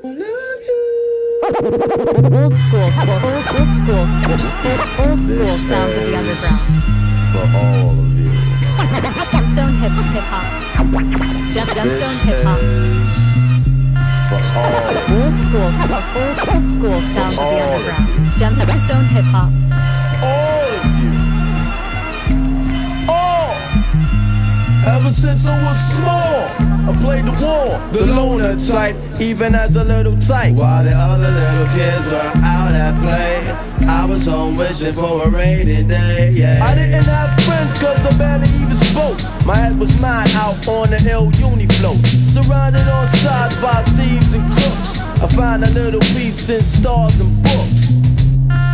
Old school sounds of the underground. For all of you. Gemstone hip hop. Gemstone hip hop. For all of you. Old school sounds of the underground. Gemstone hip hop. All of you. All. Ever since I was small, I played the war, the loner type, even as a little tyke. While the other little kids were out at play, I was home wishing for a rainy day, yeah. I didn't have friends cause I barely even spoke. My head was mine out on the ill uni float, surrounded on sides by thieves and crooks. I found a little peace in stars and books.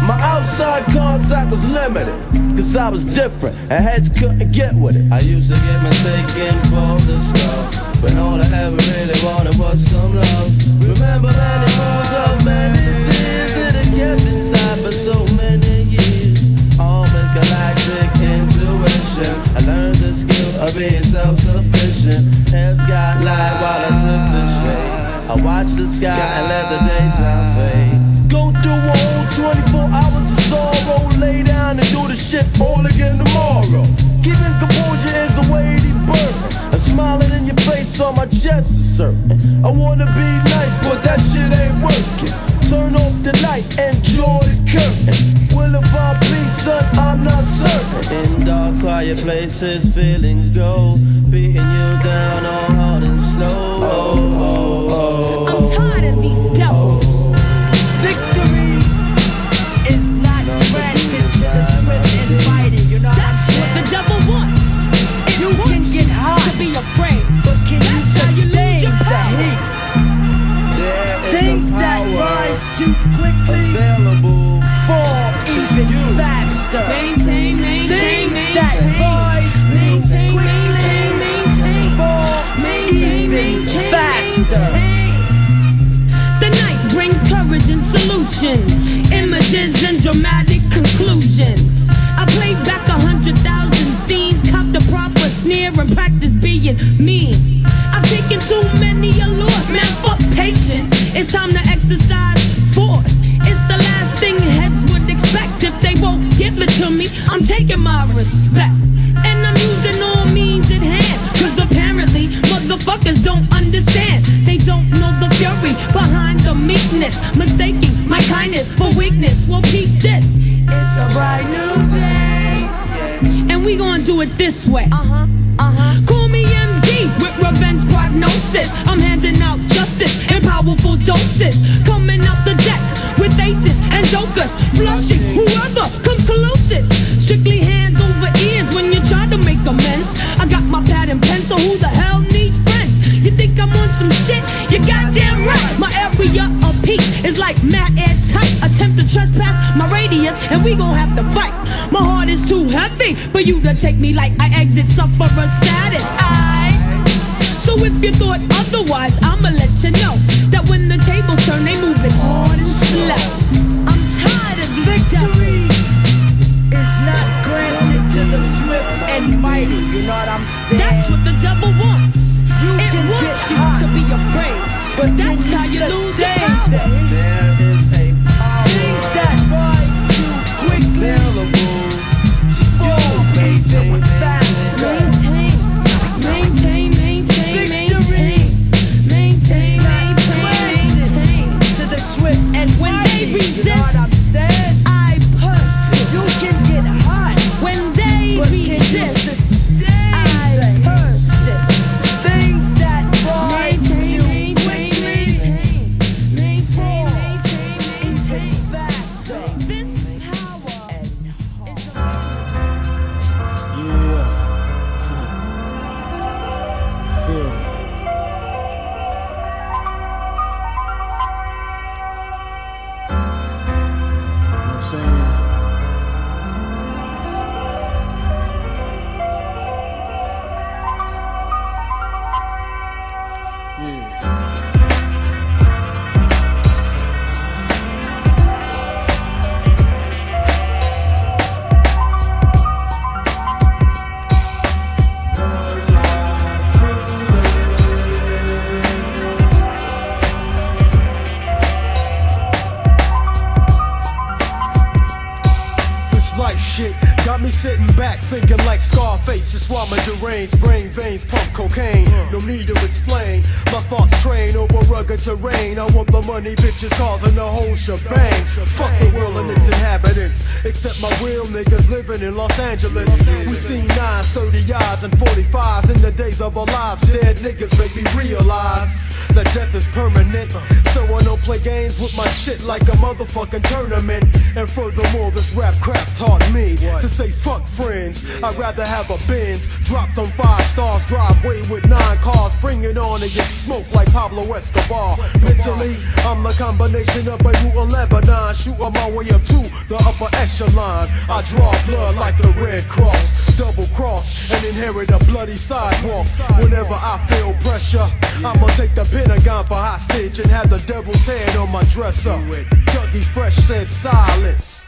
My outside contact was limited, cause I was different and heads couldn't get with it. I used to get mistaken for the stuff, when all I ever really wanted was some love. Remember many moons of many tears that I kept inside for so many years. Almond galactic intuition, I learned the skill of being self-sufficient. Heads got light while I took the shade. I watched the sky and let the daytime fade. Go through a whole 24 hours of sorrow, lay down and do the shit all again tomorrow. Keeping composure is a weighty burden, and smiling in your face on my chest is certain. I wanna be nice, but that shit ain't working. Turn off the light and draw the curtain. Will it find peace, son? I'm not certain. In dark, quiet places, feelings go, beating you down all hard and slow. I'm tired of these devils. Victory is not granted to the swift and mighty. You know that's what the devil wants. You can get hot to be afraid, but can you sustain the heat? Things that rise too quickly fall even faster. Things that rise too quickly fall even faster. The night brings courage and solutions, images and dramatic conclusions. I played back 100,000 scenes, copped a proper sneer and practice being mean. I've taken too many a loss, man, fuck patience. It's time to exercise force. It's the last thing heads would expect. If they won't give it to me, I'm taking my respect. And I'm using all means at hand, cause apparently motherfuckers don't understand. They don't know the fury behind the meekness, mistaking my kindness for weakness. Well, peep this, it's a bright new day, and we gonna do it this way. Call me MD with revenge prognosis. I'm handing out justice in powerful doses, coming out the deck with aces and jokers, flushing whoever comes closest. Strictly hands over ears when you try to make amends. I got my pad and pen, so who the hell needs friends? You think I'm on some shit? You goddamn right. My area of peace is like mad airtight. Attempt to trespass my radius, and we gon' have to fight. My heart is too heavy for you to take me like I exit sufferer status. So if you thought otherwise, I'ma let you know that when the tables turn, they moving hard and slow. I'm tired of these victory is not granted to the swift and mighty. You know what I'm saying? That's what the devil wants. It can get you hot, to be afraid, but that's how you lose your power. There is a power. Things that rise too quickly fall even faster. Maintain. Victory is not granted to the swift and when mighty. they resist, you know what I'm saying? I persist. You can get hot when they but resist. Can you sustain I persist. Things that rise too quickly fall even faster. This power and is me sitting back thinking like Scarface. Just while my deranged brain veins pump cocaine. No need to explain, my thoughts train over rugged terrain. I want the money, bitches, cars, and the whole shebang. Fuck the world and its inhabitants, except my real niggas living in Los Angeles. We seen 9s, 30 yards, and 45s in the days of our lives. Dead niggas make me realize that death is permanent. So I don't play games with my shit like a motherfucking tournament. And furthermore, this rap crap taught me to say fuck friends. I'd rather have a Benz dropped on 5 stars, driveway with 9 cars, bring it on and get smoked like Pablo Escobar. Mentally, I'm the combination of Beirut and Lebanon, shooting my way up to the upper echelon. I draw blood like the Red Cross, double cross and inherit a bloody sidewalk. Whenever I feel pressure, I'ma take the Pentagon for hostage and have the devil's head on my dresser. Dougie Fresh said silence,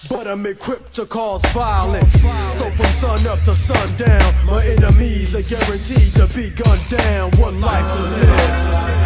but I'm equipped to cause violence. So from sun up to sundown, my enemies are guaranteed to be gunned down. One life to live.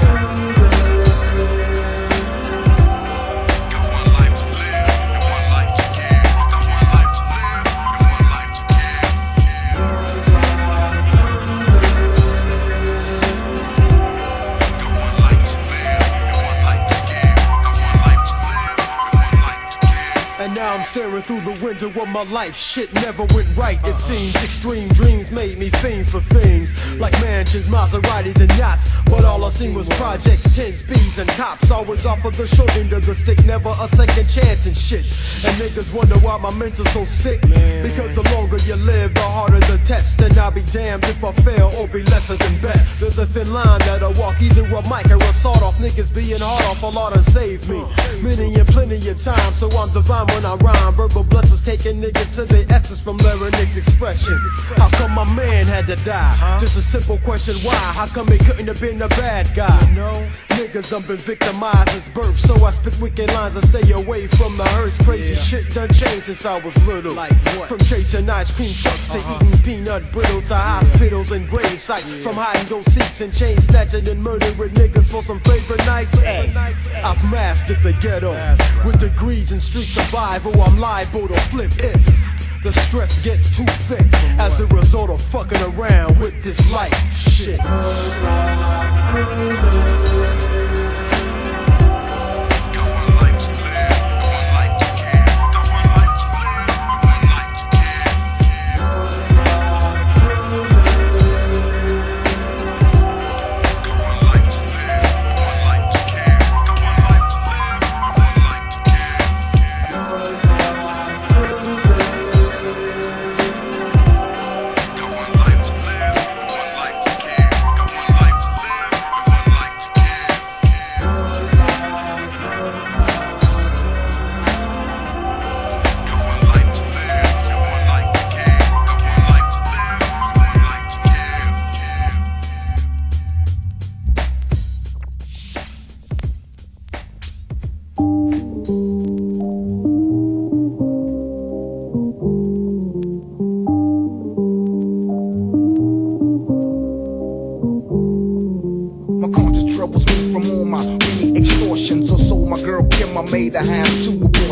Now I'm staring through the window of my life. Shit never went right, it seems. Extreme dreams made me fiend for things like mansions, Maseratis, and yachts. But all I seen was projects, 10 speeds, and cops. Always offer the short end of the stick, never a second chance and shit. And niggas wonder why my mental's so sick. Because the longer you live, the harder the test. And I'll be damned if I fail or be lesser than best. There's a thin line that I walk, either a mic or a sawed off. Niggas being hard off, a lot to save me. Many and plenty of time, so I'm divine when I rhyme. Verbal blessings taking niggas to their essence from larynx expression. How come my man had to die? Just a simple question, why? How come he couldn't have been a bad guy? Niggas done been victimized since birth, so I spit wicked lines and stay away from the hearse. Crazy shit done changed since I was little. From chasing ice cream trucks to eating peanut brittle to hospitals and grave sites. From hiding go seats and chain snatching and murdering niggas for some favorite nights. Hey, I've mastered the ghetto with degrees in street survival. I'm liable to flip if the stress gets too thick as a result of fucking around with this life shit.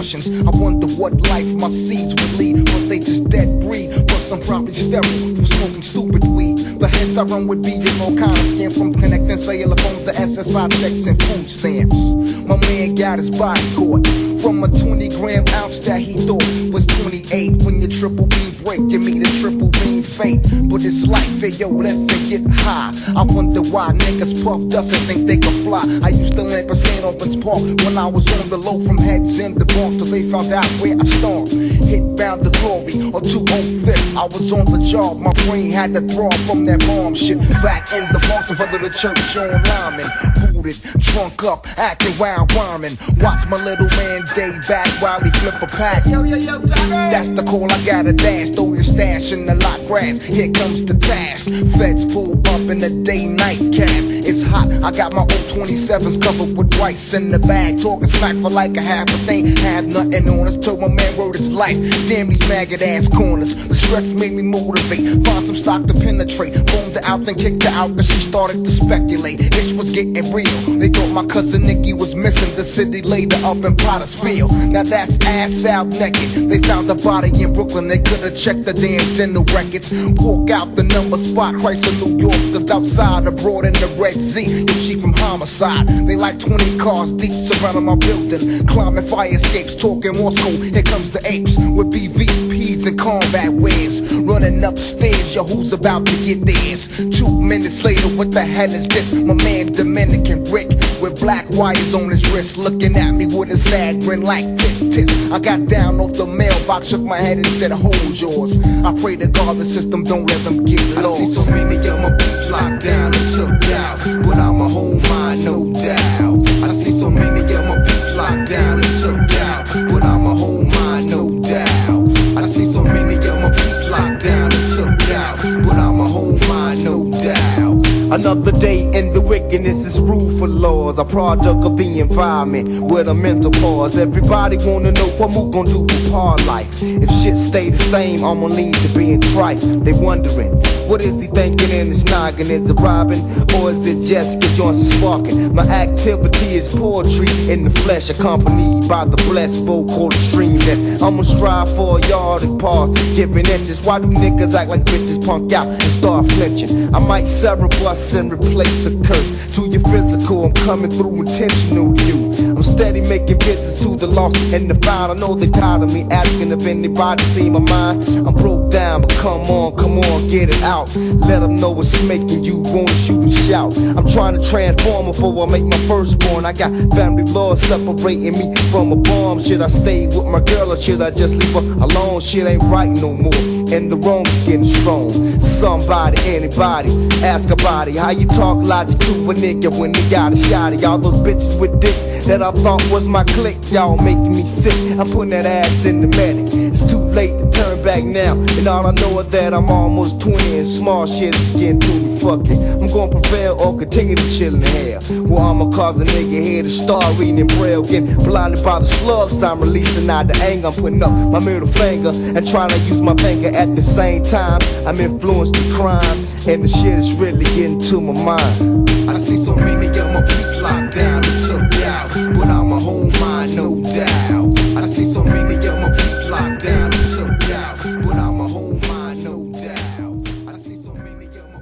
I wonder what life my seeds would lead, but they just dead breed. Plus I'm probably sterile from smoking stupid weed. The heads I run would be in all kind of scams, from connecting cellular phones to SSI checks and food stamps. My man got his body caught from a 20-gram ounce that he thought was 28. When you triple beam break, you meet a triple beam fate. But it's life, hey yo, let me get high. I wonder why niggas puff dust and think they can fly. I used to land percent Opens Park when I was on the low from Heads in the Bronx till they found out where I stormed. Hit bound to glory or 205th. I was on the job, my brain had to throb from that bomb shit. Back in the Bronx in front of the church on Lyman. Booted, drunk up, acting wild rhyming. Watch my little man day back while he flip a pack. That's the call, I gotta dash. Throw your stash in the lot grass. Here comes the task. Feds pull up in the day night cab. It's hot, I got my old 27s covered with rice in the bag. Talking smack for like a half a thing. Have nothing on us till my man wrote his life. Damn these maggot ass corners. The stress made me motivate. Find some stock to penetrate. Boomed her out, then kicked her out, cause she started to speculate. Ish was getting real. They thought my cousin Nicky was missing. The city laid her up in Pottersfield. Now that's ass out naked. They found the body in Brooklyn. They could've checked the damn general records. Walk out the number spot, Chrysler, New York. Cause outside abroad in the Red Z. Yo, she from homicide. They like 20 cars deep surrounding my building. Climbing fire escapes, talking Morse code. Here comes the apes with BVPs and combat wares. Running upstairs, yo, who's about to get theirs? 2 minutes later, what the hell is this? My man Dominican Rick with black wires on his wrist, looking at me with a sad grin like tis tis. I got down off the mailbox, shook my head and said, hold yours. I pray to God the system don't let them get lost. I see so many of my beats locked down and took out, but I'm a whole mind, no doubt. I see so many of my beats locked down and took out, but I'm a whole mind, no doubt. I see so many of my beats locked down and took out, but I'm a whole mind, no doubt. Another day in the wickedness is rule for laws, a product of the environment with a mental pause. Everybody wanna know what we gon' do with hard life. If shit stay the same, I'ma lean to being trife. They wondering, what is he thinking in his noggin? Is it robbing or is it just get Johnson sparking? My activity is poetry in the flesh, accompanied by the blessed vocal extremeness. I'ma strive for a yard and pause, giving inches. Why do niggas act like bitches, punk out and start flinching? I might cerebus and replace a curse to your physical. I'm coming through intentional to you. I'm steady making visits to the lost and the found. I know they tired of me asking if anybody see my mind. I'm broke down, but come on, get it out. Let them know what's making you wanna shoot and shout. I'm trying to transform before I make my firstborn. I got family laws separating me from a bomb. Should I stay with my girl or should I just leave her alone? Shit ain't right no more, and the wrong is getting strong. Somebody, anybody, ask a body how you talk logic to a nigga when they got a shotty. All those bitches with dicks that I thought was my clique, y'all making me sick. I'm putting that ass in the medic. It's too late to turn back now, and all I know is that I'm almost 20 and small shit is getting to me. Fuck it, I'm gonna prevail or continue to chill in hell. Well, I'ma cause a nigga here to start reading in braille, getting blinded by the slugs. I'm releasing out the anger. I'm putting up my middle finger and trying to use my finger at the same time. I'm influenced the crime, and the shit is really getting to my mind. I see so many of my beats locked down and took out, but I'm a whole mind, no doubt. I see so many of my beats locked down and took out, but I'm a whole mind, no doubt. I see so many of my.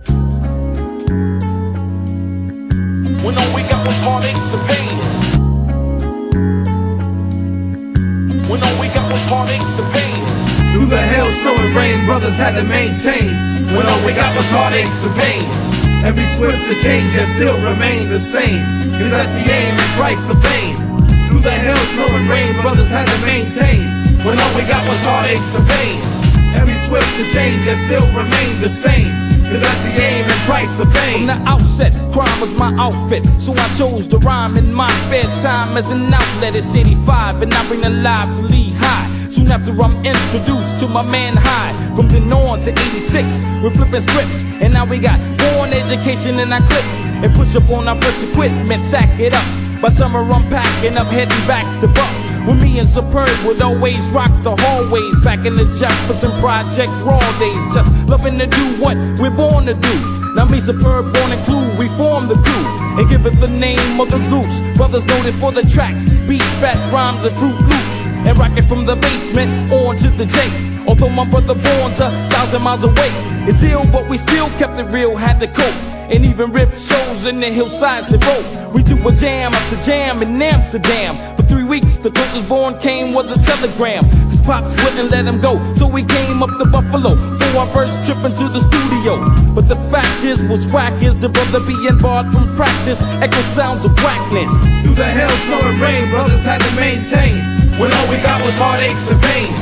When all we got was heartaches and pains. When all we got was heartaches and pains. Through the hail, snow and rain, brothers had to maintain. When all we got was heartaches and pains. Every swift to change and still remain the same, cause that's the aim and price of fame. Through the hail, snow and rain, brothers had to maintain. When all we got was heartaches and pains. Every swift to change and still remain the same, cause that's the aim and price of fame. From the outset, crime was my outfit, so I chose to rhyme in my spare time as an outlet. It's 85 and I bring the live to lead high. Soon after I'm introduced to my man Hyde. From then on to 86, we're flipping scripts, and now we got born education in our clip. And push up on our first equipment, stack it up. By summer I'm packing up, heading back to Buff. When me and Superb would always rock the hallways back in the Jefferson Project raw days. Just loving to do what we're born to do. Now me, Superb, Born and Clue, we form the crew and give it the name of the Goose. Brothers noted for the tracks, beats, fat rhymes, and Fruit Loops. And rock it from the basement on to the J. Although my brother born's 1,000 miles away, it's ill, but we still kept it real, had to cope. And even ripped shows in the hillsides to vote. We do a jam after jam in Amsterdam. For 3 weeks, the closest Born came was a telegram. Cause Pops wouldn't let him go, so we came up to Buffalo for our first trip into the studio. But the fact is, what's whack is the brother being barred from practice. Echo sounds of whackness. Through the hail, snow and rain, brothers had to maintain. When all we got was heartaches and pains.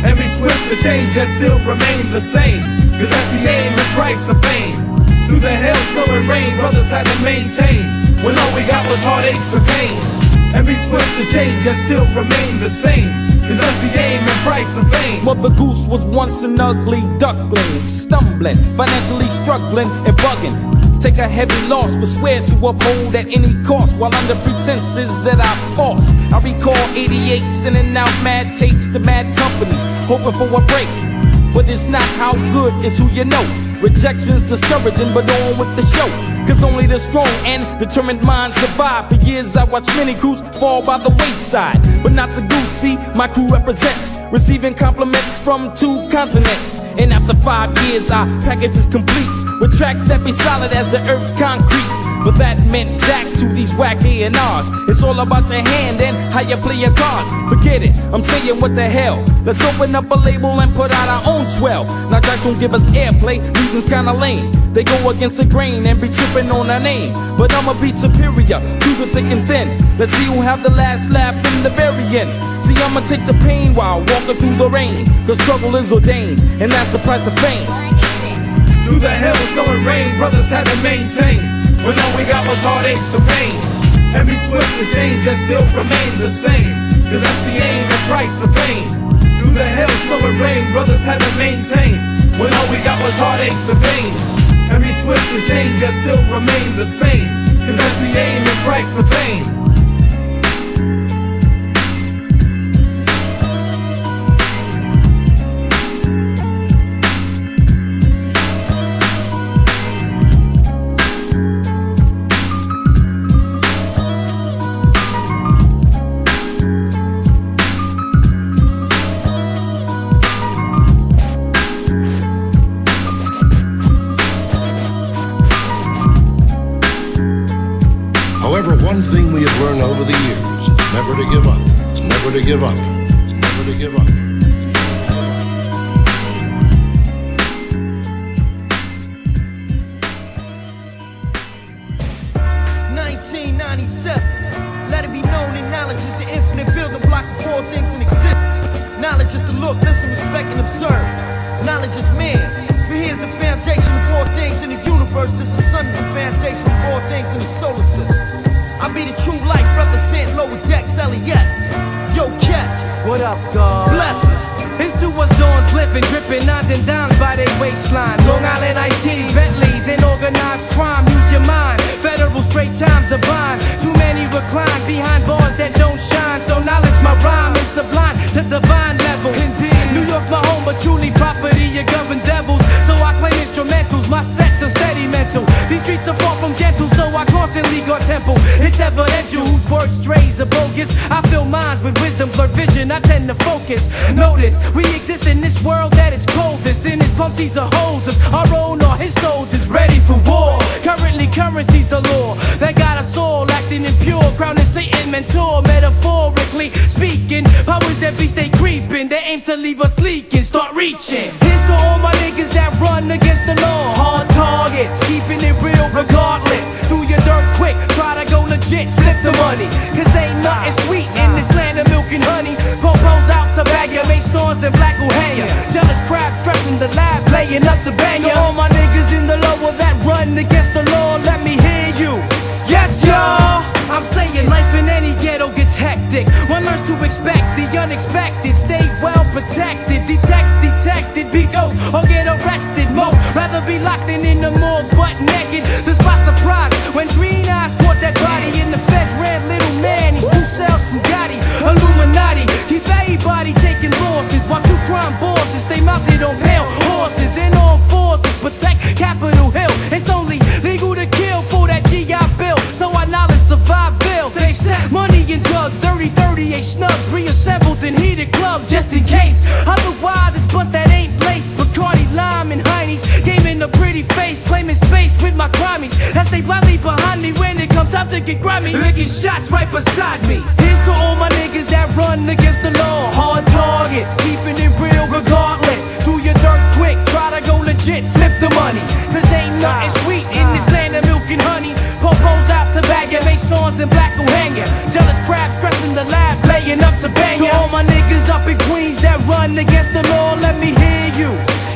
Every swift to change and still remain the same, cause that's the aim and price of fame. Through the hail, snow and rain, brothers had to maintain. When all we got was heartaches and pains. Every swift to change and still remain the same, cause that's the aim and price of fame. Mother Goose was once an ugly duckling, stumbling, financially struggling and bugging. take a heavy loss, but swear to uphold at any cost, while under pretenses that I false. I recall 88 sending out mad tapes to mad companies, hoping for a break. But it's not how good is who you know. Rejection's discouraging, but on with the show. Cause only the strong and determined minds survive. For years I watched many crews fall by the wayside, but not the Goose. See, my crew represents receiving compliments from 2 continents. And after 5 years our package is complete, with tracks that be solid as the earth's concrete. But that meant jack to these whack A&Rs. It's all about your hand and how you play your cards. Forget it, I'm saying what the hell. Let's open up a label and put out our own 12. Now jacks won't give us airplay, reasons kinda lame. They go against the grain and be tripping on our name. But I'ma be superior through the thick and thin. Let's see who have the last laugh in the very end. See, I'ma take the pain while walking through the rain, cause struggle is ordained, and that's the price of fame. Through the hills, snow and rain, brothers had to maintain. When all we got was heartaches and pains. Every swift to change and still remain the same. Cause that's the aim, the price of fame. Through the hills, snow and rain, brothers had to maintain. When all we got was heartaches and pains. Every swift to change and still remain the same. Cause that's the aim, the price of fame. One thing we have learned over the years is never to give up. It's never to give up. It's never to give up. 1997. Let it be known that knowledge is the infinite building block of all things in existence. Knowledge is to look, listen, respect, and observe. Knowledge is man. For he is the foundation of all things in the universe. Just the sun is the foundation of all things in the solar system. I be the true life, represent lower decks, LES. Yo, Kess. What up, God? Bless. It's to us dawns living, gripping nines and dimes by their waistline. Long Island ITs, Bentleys, and organized crime. Use your mind. Federal straight times are bind. Too many recline behind bars that don't shine. So knowledge, my rhyme is sublime to divine levels. Indeed. New York's my home, but truly property of governed devils. So I claim instrumentals, my set's a steady mental. These streets are far from gentle, so I constantly guard temple. It's evidential whose word strays are bogus. I fill minds with wisdom, blurred vision, I tend to focus. Notice, we exist in this world that it's coldest. In his pumps, he's a holders. Our own or his soldiers ready for war. Currently, currency's the law that got us all acting impure. Crowning Satan, mentor, metaphorically speaking. Powers that be stay creeping, they aim to leave us leaking. Start reaching. Here's to all my niggas that run against the law. Hard targets, keeping it real regardless. Do your dirt quick, try to go legit, flip the money. Cause ain't nothing sweet in this land of milk and honey. Popos out to bag ya, Masons and black will hang ya. Jealous crabs stressing the lab, laying up to bang ya. So all my niggas in the lower that run against the law, let me hear you. Yes, y'all. I'm saying life in any ghetto gets hectic. One learns to expect the unexpected. Stay well protected. Detected, be ghost or get arrested. Most rather be locked in the morgue butt naked. This by surprise when green eyes caught that body in the feds. Red little man, he's 2 cells from Gotti. Illuminati, keep everybody taking losses while 2 crime bosses stay mounted on pale horses. In all forces, protect Capitol Hill. It's only legal to kill for that GI Bill. So our knowledge survive bills. Safe sex, money and drugs, 30-38 snubs reassembled in heated clubs just in case. Otherwise, it's bust that ain't laced. Bacardi, lime, and Heinies gave in a pretty face, claiming space with my crimies. As they blindly behind me when it comes time to get grimy. Licking shots right beside me. Here's to all my niggas that run against the law. Hard targets, keeping it real regardless. Do your dirt quick, try to go legit, flip the money. Cause ain't nothing sweet in this land of milk and honey. Popos out to bag ya, Masons and black will hang ya. Jealous crabs stressing the lab, laying up to bang ya. To all my niggas up in Queens that run against the law, let me hear you.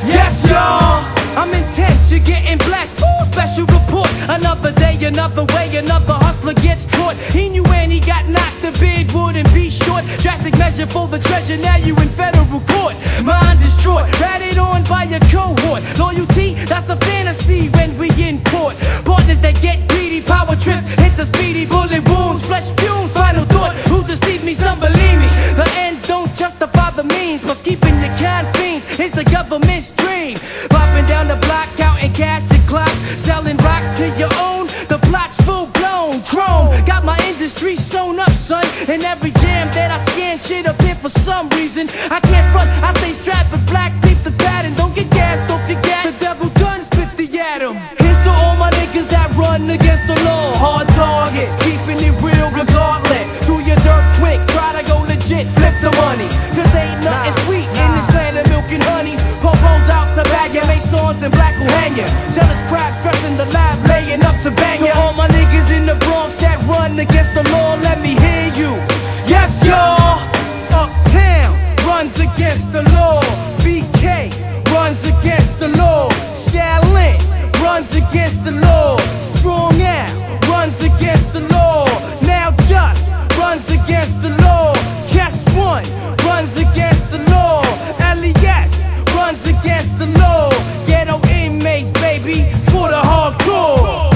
Yes, y'all. I'm intense, you're getting blessed. Ooh, special report, Another day, another way, another hustler gets caught. He knew when he got knocked, the bid wouldn't be short. Drastic measure for the treasure, now you in federal court. Mind destroyed, ratted on by a cohort. Loyalty, that's a fantasy when we in court. Partners that get greedy, power trips, hit the speedy, bullet wounds, flesh fumes. Final thought, who deceived me, some believe me. The ends don't justify the means, plus keeping your kind fiends is the government's dream. Popping down the block, counting cash and clock, selling rocks to your own. The plot's full blown, chrome. Got my industry sewn up, son. And every jam that I scan, shit up here for some reason. I can't front, I stay strapped with black, peep the pattern. Don't get gassed, don't forget. The devil done spit the atom. Here's to all my niggas that run against the law. Hard targets, keeping it real regardless. Do your dirt quick, try to go legit, flip the money. Cause ain't nothing sweet in this land of milk and honey. Popos out to bag ya, make songs and black will hang ya. Jealous crowd stressing the lab, laying up to bang ya. To all my niggas in the Bronx that run against the law, let me hear you. Yes, y'all. Uptown runs against the law. BK runs against the law. Shaolin runs against the law. Strong out runs against the law. Now Just runs against the law. Kess One runs against the law. LES runs against the law. Ghetto inmates, baby, for the hardcore.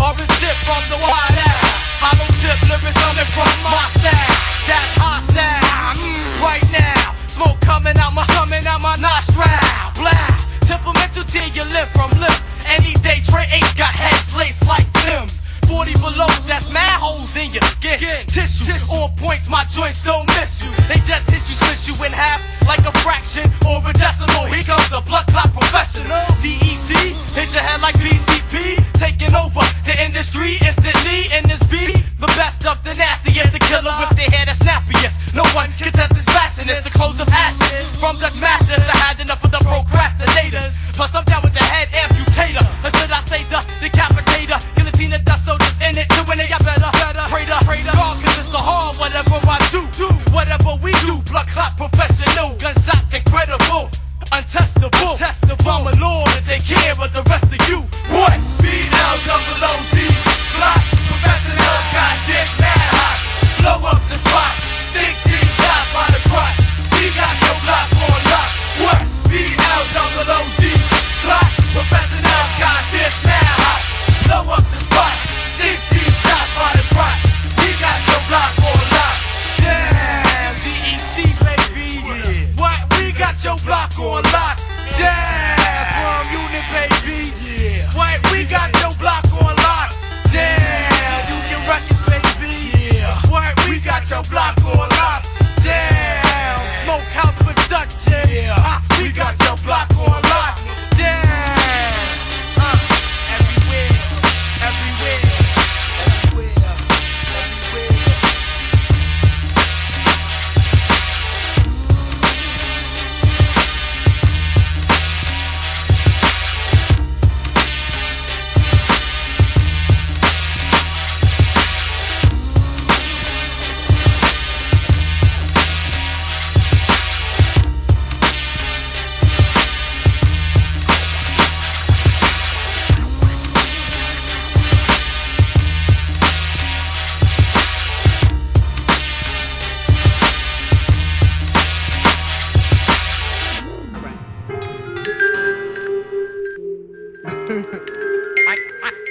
Or a sip from the wide ass. Hollow tip lyrics coming from my side. tear your lip from lip. Any day Trey H got heads laced like Tim's. 40 below, that's mad holes in your skin. Tissue, on points, my joints don't miss you. They just hit you, split you in half like a fraction or a decimal. Here comes the blood clot professional. DEC, hit your head like PCP. Taking over the industry instantly in this beat. The best of the nastiest, the killer with the hair that's snappiest. No one can test this fashion, it's the clothes of ashes. From Dutch masters, I had enough of the procrastinators. Plus I'm down with the head amputator, or should I say the decapitator. Guillotine of death soldiers in it, to win it, I better pray to God, cause it's the hard. Whatever I do, whatever we do. Blood clot professional, gunshots incredible, untestable. Drama lord and take care of the rest of you. What? BLOOD, clot professional, got this mad hot. Blow up the spot, 16 shots by the crotch. We got your block on lock. What? BLOOD, clot professional, got this mad hot. Blow up the spot, 16 shots by the crotch. We got your block on lock. Damn, DEC baby. Yeah. What? We got your block on lock. Damn, from unit baby. Yeah. What? We got your block on lock. Damn, Union Records baby. Yeah. What? We got your block on lock. Damn, Smokehouse Production. Yeah. We got your block on lock. Damn. Everywhere.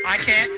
I can't.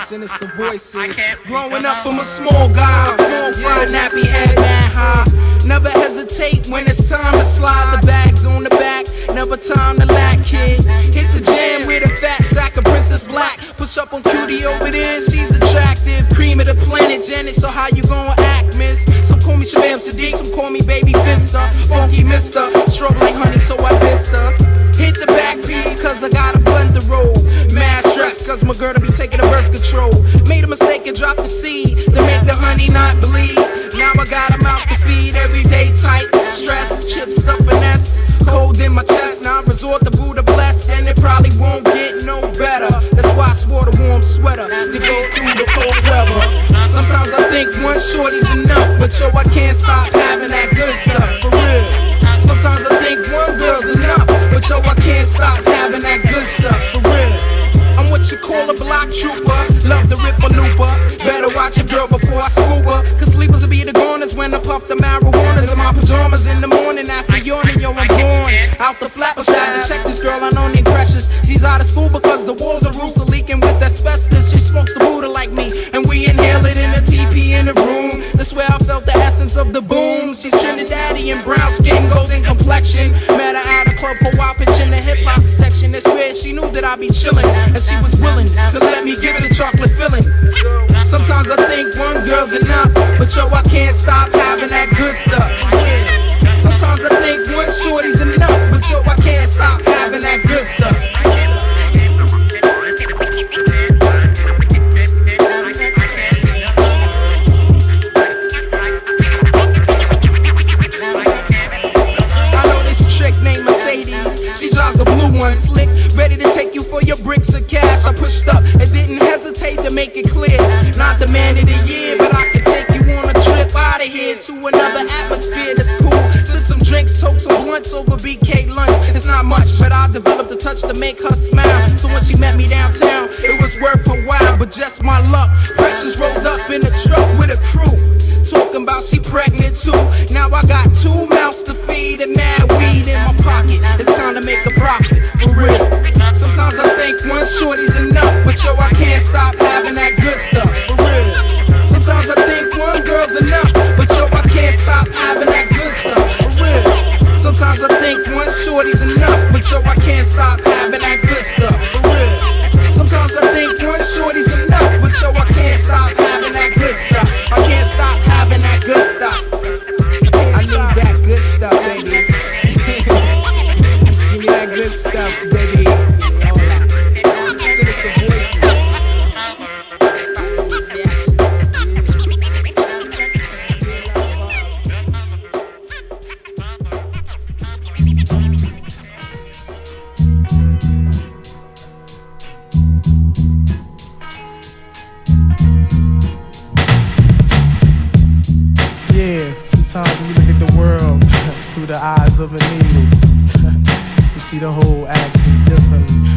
Sinister Voicez. Growing up from a small guy, small fry, nappy head, mad high. Never hesitate when it's time to slide. The bags on the back, never time to lack, kid. Hit the jam with a fat sack of Princess Black. Push up on cutie over there, she's attractive. Cream of the planet, Janet, so how you gon' act, miss? Some call me Shabam Sadiq, some call me Baby Finster. Funky mister, stroke like honey, so I pissed her. Hit the back piece, cause I got a blender roll. Mad stress, cause my girl to be taking a birth control. Made a mistake and dropped the seed to make the honey not bleed. Now I got a mouth to feed, everyday tight. Stress, chip stuff finesse. Cold in my chest, now I resort to Buddha bless. And it probably won't get no better. That's why I swore a warm sweater to go through the cold weather. Sometimes I think one shorty's enough, but yo, I can't stop having that good stuff, for real. Sometimes I think one girl's enough, but yo, I can't stop having that good stuff, for real. I'm what you call a block trooper, love to rip a looper. Better watch your girl before I scuba, cause sleepers will be the goners when I puff the marijuana in my pajamas in the morning after yawning, yo, I'm born. Out the flapper shot to check this girl, I know named Precious. She's out of school because the walls and roofs are leaking with asbestos. She smokes the Buddha like me, and we inhale it in a TP in the room. That's where I felt the essence of the boom. She's Trinidadian, brown skin, golden complexion. Met her at a club, while pitch in the hip-hop section. It's where she knew that I'd be chillin', and she was willing to let me give it a chocolate filling. Sometimes I think one girl's enough, but yo, I can't stop having that good stuff. Sometimes I think one shorty's enough, but yo, I can't stop having that good stuff. Named Mercedes, she drives a blue one, slick, ready to take you for your bricks of cash. I pushed up and didn't hesitate to make it clear, not the man of the year, but I can take you on a trip out of here to another atmosphere that's cool. Sip some drinks, toke some blunts over BK lunch. It's not much, but I developed a touch to make her smile. So when she met me downtown, it was worth a while, but just my luck. Precious rolled up in a truck with a crew, talking about she pregnant too. Now I got 2 mouths to feed and mad weed in my pocket. It's time to make a profit, for real. Sometimes I think one shorty's enough, but yo, I can't stop having that good stuff, for real. Sometimes I think one girl's enough, but yo, I can't stop having that good stuff, for real. Sometimes Sometimes I think one shorty's enough, but yo, I can't stop having that good stuff, for real. Sometimes I think one shorty's enough, but yo, I can't stop having that good stuff. I can't stop having that good stuff. I need that good stuff, baby. Give me that good stuff, baby. Sinistar Voicez. Sometimes when you look at the world through the eyes of a needle, you see the whole actions differently.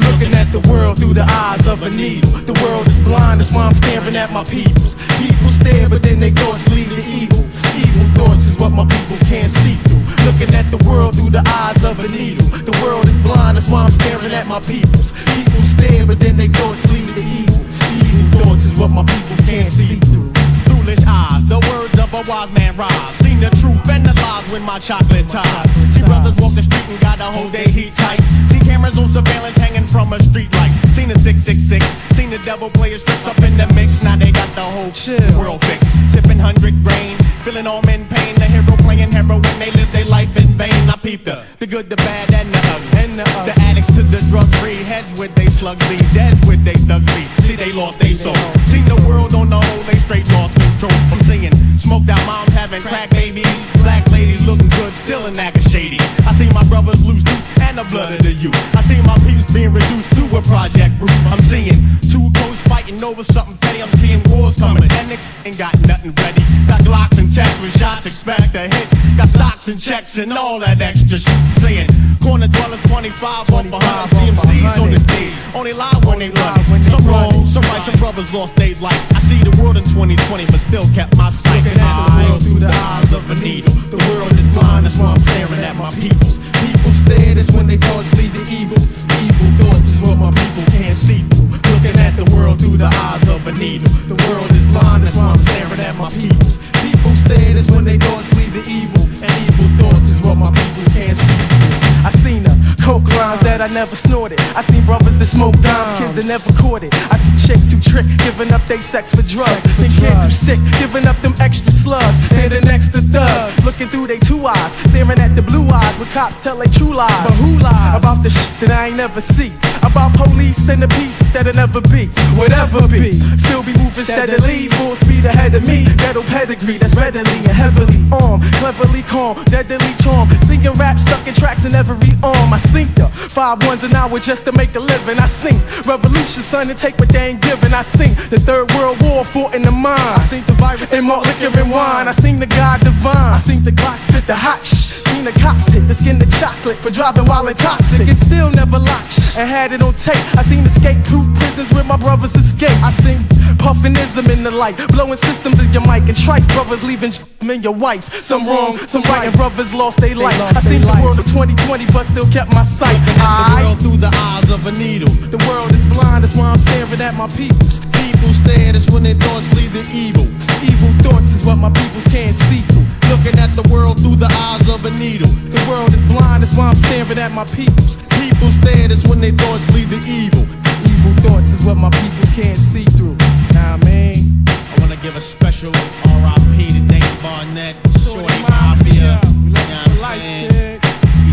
Looking at the world through the eyes of a needle. The world is blind, that's why I'm staring at my peoples. People stare, but then they thoughts lead to evil. Evil thoughts is what my peoples can't see through. Looking at the world through the eyes of a needle. The world is blind, that's why I'm staring at my peoples. People stare, but then they thoughts lead to evil. Evil thoughts is what my peoples can't see through. Foolish eyes, the words of a wise man rise. Seen the truth and the lies when my chocolate tie. See brothers walk the street and got a whole day heat tight. See cameras on surveillance hanging from a street light. Seen a 666, seen the devil players tricks up in the mix. Now they got the whole world fixed. Sipping 100 grain, feeling all in pain. The hero playing heroin, they live their life in vain. I peep the good, the bad, and the ugly. The addicts to the drug-free, heads with they slugs be, deads with they thugs be. See they lost they soul. See the world on the whole, they straight lost control. I'm seeing smoked out moms having crack babies, black ladies looking good, still in acting shady. I see my brothers lose tooth and the blood of the youth. I see my peeps being reduced to a project group. I'm seeing two ghosts fighting over something petty. I'm seeing wars coming and they ain't got nothing ready. Got Glocks and texts with shots, expect a hit. Got stocks and checks and all that extra shit. Saying corner dwellers 25 off 100 CMCs on this stage. Only lie when they run. Some wrong, some right, some brothers lost their life. I see the world in 2020 but still kept my sight. Looking at the world through the eyes of a needle. The world is blind, that's why I'm staring at my peoples. People stare, that's when they thoughts lead to evil. Evil thoughts is what my peoples can't see through. Looking at the world through the eyes of a needle. The world is blind, that's why I'm staring at my peoples. People stare, that's when they thoughts lead to evil. And evil thoughts is what my peoples can't see through. I seen the coke lines that I never snorted. I seen brothers that smoke dimes, kids that never caught it. I see chicks who trick, giving up they sex for drugs. Seen kids who stick, giving up them extra slugs. Standing next to thugs, looking through they two eyes, staring at the blue eyes where cops tell they true lies. But who lies? About the shit that I ain't never see. About police and the pieces that'll never be. Whatever be, still be moving steadily, full speed ahead of me. Ghetto pedigree that's readily and heavily armed, cleverly calm, deadly charm. Singing rap stuck in tracks in every arm. I sink the 5-1s an hour just to make a living. I sing revolution, son, and take what they ain't giving. I sing the Third World War fought in the mind. I sing the virus and malt liquor and wine. I sing the God divine. I sing the Glock spit the hot shh. Seen the cops hit the skin the chocolate for driving while intoxic. It still never locked and had it on tape. I seen escape-proof prisons where my brothers escape. I sing puffinism in the light, blowing systems in your mic and trife. Brothers leaving in your wife. Some wrong, some right, and brothers lost their life. I seen the world of 2020 but still kept my sight. The world through the eyes of a needle. The world is blind, that's why I'm staring at my peoples. People stare, that's when their thoughts lead to evil. Evil thoughts is what my peoples can't see through. Looking at the world through the eyes of a needle. The world is blind, that's why I'm staring at my peoples. People stare, that's when their thoughts lead to evil. Evil thoughts is what my peoples can't see through. Nah, man. I wanna give a special R.I.P. to Dave Barnett, Shorty Mafia. You know what I'm saying?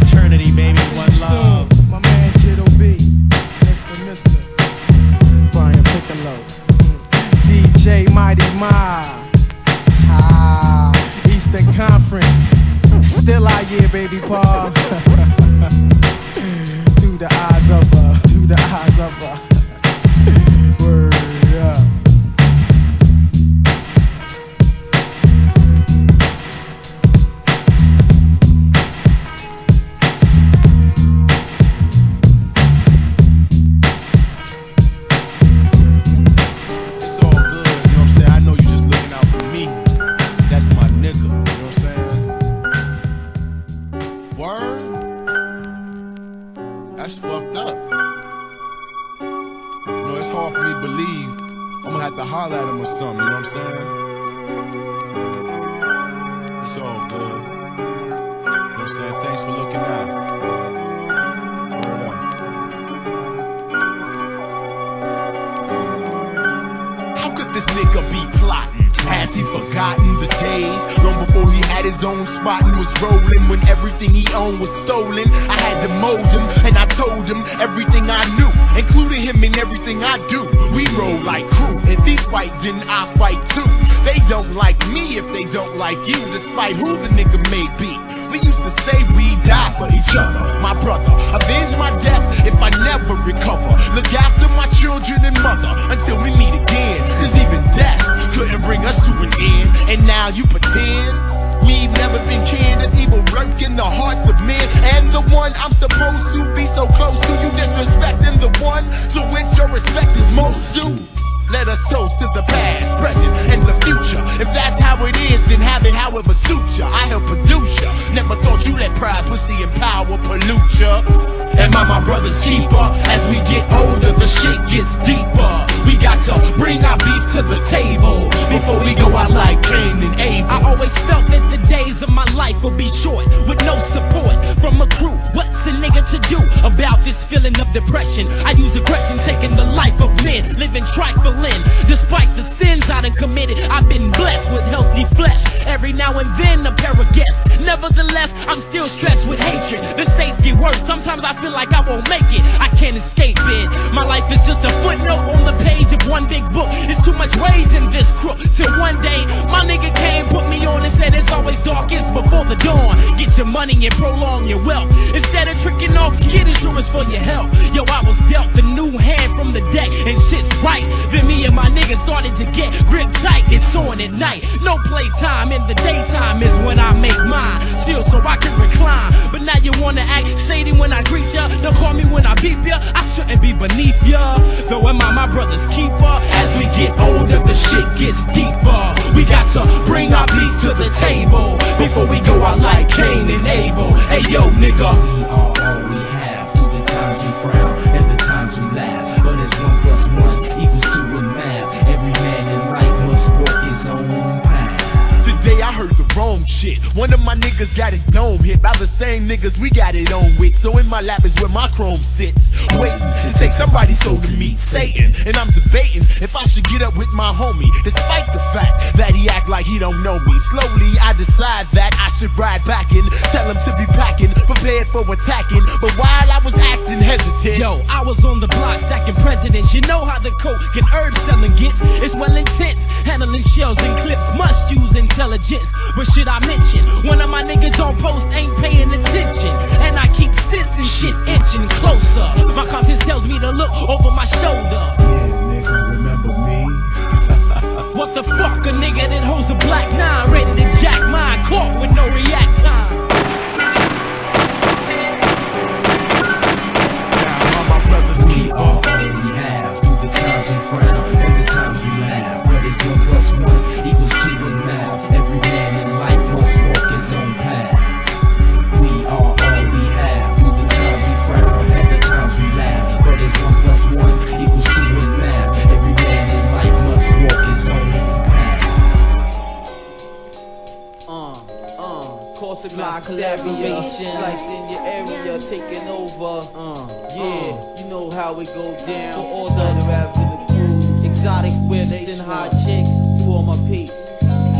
Eternity, baby, one love. My man Jitto B, Mr. Brian Piccolo, DJ Mighty Ma, Eastern Conference, still out here, baby Paul. Through the eyes of her, word up. Holler at him or something, you know what I'm saying? It's all good. Has he forgotten the days long before he had his own spot and was rolling? When everything he owned was stolen, I had to mold him and I told him everything I knew, including him in everything I do. We roll like crew. If he fight, then I fight too. They don't like me if they don't like you, despite who the nigga may be. We used to say we die for each other. My brother, avenge my death if I never recover. Look after my children and mother until we meet again. Cause even death couldn't bring us to an end. And now you pretend we've never been kin. There's evil lurk in the hearts of men. And the one I'm supposed to be so close to, you disrespecting the one to which your respect is most due. Let us toast to the past, present, and the future. If that's how it is, then have it however suits ya. I help produce ya. Never thought you let pride, pussy, and power pollute ya. Am I my brother's keeper? As we get older, the shit gets deeper. We got to bring our beef to the table before we go out like Cain and Abel. I always felt that the days of my life would be short, with no support from a crew. What's a nigga to do about this feeling of depression? I use aggression, taking the life of men, living trifling. Despite the sins I done committed, I've been blessed with healthy flesh. Every now and then a pair of guests. Nevertheless, I'm still stressed with hatred. The stakes get worse. Sometimes I feel like I won't make it. I can't escape it. My life is just a footnote on the page of one big book. It's too much rage in this crook. Till one day, my nigga came, put me on and said it's always darkest before the dawn. Get your money and prolong your wealth. Instead of tricking off, get insurance for your health. Yo, I was dealt the new hand from the deck and shit's right. Then me and my niggas started to get grip tight. It's on at night. No playtime in the daytime is when I make mine. Chill so I can recline. But now you wanna act shady when I greet ya. Don't call me when I beep ya. I shouldn't be beneath ya. Though am I my brother's keeper? As we get older, the shit gets deeper. We got to bring our beef to the table before we go out like Cain and Abel. Hey yo, nigga. We are all we have through the times we frown and the times we laugh. But it's 1 plus 1 equals 2 in math. Every man in life must walk his own path. Today I heard the wrong shit. One of my niggas got his dome hit by the same niggas we got it on with. So in my lap is where my chrome sits, waiting to take somebody's soul to meet Satan. And I'm debating if I should get up with my homie, despite the fact that he act like he don't know me. Slowly I decide that I should ride back and tell him to be packing, prepared for attacking. But while I was acting hesitant, yo, I was on the block stacking presidents. You know how the coke and herb selling gets. It's well intense, handling shells and clips. Must use intelligence. But should I mention, one of my niggas on post ain't paying attention, and I keep sensing shit inching closer. My conscience tells me to look over my shoulder. Yeah, nigga, remember me? What the fuck, a nigga that holds a black 9 ready to jack mine, caught with no react time. Now my brother's keep all we have through the times we frown and the times we laugh. But it's 1 plus 1 equals 2 in math. Every man in life must walk his own path. We are all we have through the times we frown and the times we laugh. But it's 1 plus 1 equals 2 in math. Every man in life must walk his own path. Course of collaboration, slice in your area, taking over. You know how it goes down. For all the other rappers in the crew, exotic whips and hot chicks. To all my peeps,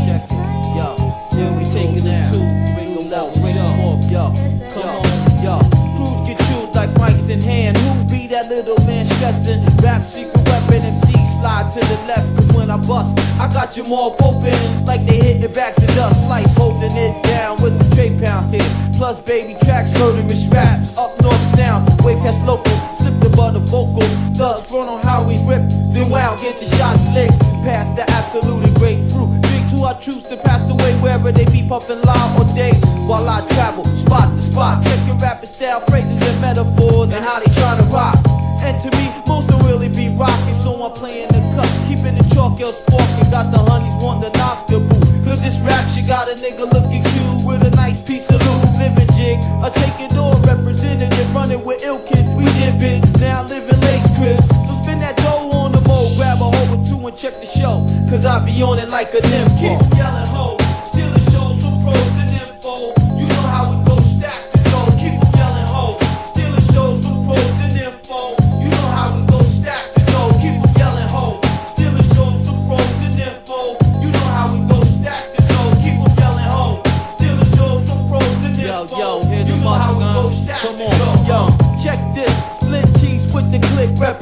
check it, yo. Still we taking them too. Bring them up, yo. Come on, yo. Crews get chewed like mics in hand. Who be that little man stressing? Rap secret weapon, MC slide to the left. Cause when I bust, I got you all open like they hit it back to dust. Like holding it down with the Dre pound hit. Plus baby tracks, murderous raps. Up north sound, way past local. Slip the butter vocal. Thugs front on how we rip. Then wow, get the shots licked. Past the absolute and grapefruit. Big to our troops that passed away wherever they be puffin' loud all day. While I travel, spot to spot. Checking rapid style, phrases and metaphors. And how they try to rock. And to me, most don't really be rockin'. So I'm playing the cup, keeping the chalk else sparkin'. Got the honeys want to knock the boot. Cause this rap shit got a nigga looking cute with a nice piece of loot. Living jig, I take it all, representative, running with ill kid. We did biz, now living lace cribs. So spin that dough on the mo, grab a hoe or two and check the show. Cause I be on it like a nympho. Keep yelling ho, still the shows from pros to nympho. You know how it goes, stack the dough. Keep yelling ho, still the shows from pros to nympho. You know how it goes, stack the dough. Keep yelling ho, still the shows from pros to nympho. You know how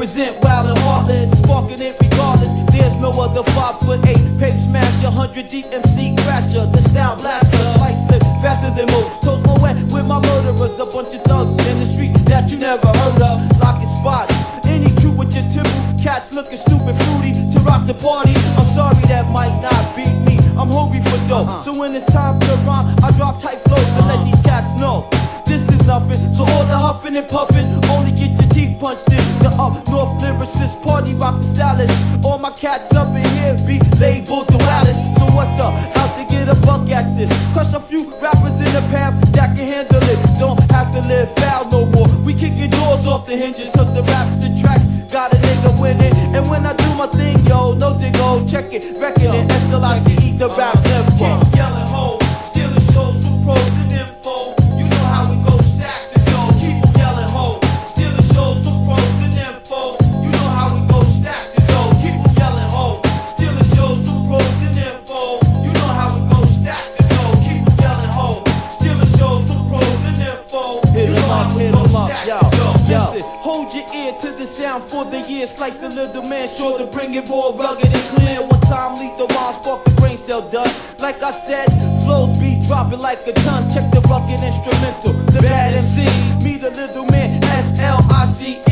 represent wild and heartless, sparking it regardless. There's no other 5'8" pape smasher, 100 deep MC crasher, the style blaster, slice slip faster than most. Toast my wet with my murderers, a bunch of thugs in the street that you never heard of. Locking spots, any true with your timber cats looking stupid fruity to rock the party. I'm sorry that might not beat me. I'm hungry for dough, so when it's time to rhyme, I drop tight flows to let these cats know this is nothing. So all the huffing and puffing, only get your teeth punched in. The up north lyricist, party rockin' stylist. All my cats up in here be labeled dualist. So what the? Out to get a buck at this. Crush a few rappers in the path that can handle it. Don't have to live foul no more. We kicking doors off the hinges, cause the raps and tracks got a nigga winning. And when I do my thing, yo, no diggo, check it, reckon it, SLICE, the rap Nympho. Keep yelling ho, stealing shows from pros and info. You know how we go, stack the dough. Keep yelling ho, stealing shows from pros and info. You know how we go, stack the dough. Keep yelling ho, stealing shows from pros and info. You know how we go, stack the dough. Keep yelling ho, stealing shows from pros and info. You know how we go, stack the dough. Listen, hold your ear to the sound for the year. Slice the little man, sure to bring it raw, rugged and clear. One time, lead the rhyme, spark the brain cell done. Like I said, flows be dropping like a ton. Check the rugged instrumental, the bad MC. Me, the little man, SLICE.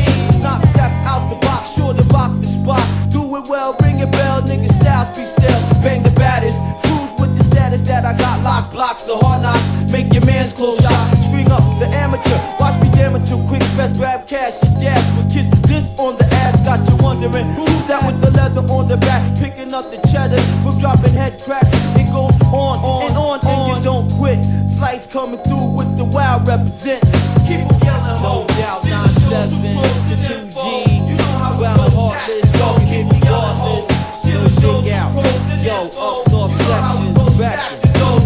Knock saps out the box, sure to rock the spot. Do it well, ring a bell, nigga styles be still. Bang the baddest, cruise with the status that I got. Lock blocks, the hard knocks, make your man's close shot. String up the amateur, watch me damn it too quick. Fast grab cash, your dash with kiss. This on the ass, got you wondering who's that with the leather on the back, picking up the cheddar from dropping head cracks. It goes on and on, and you don't quit. Slice coming through with the wild represent. Keep on yelling, no doubt. 9-7 to 2G. You know how well heartless, don't keep me regardless. Still shake out, yo, up north sections, back.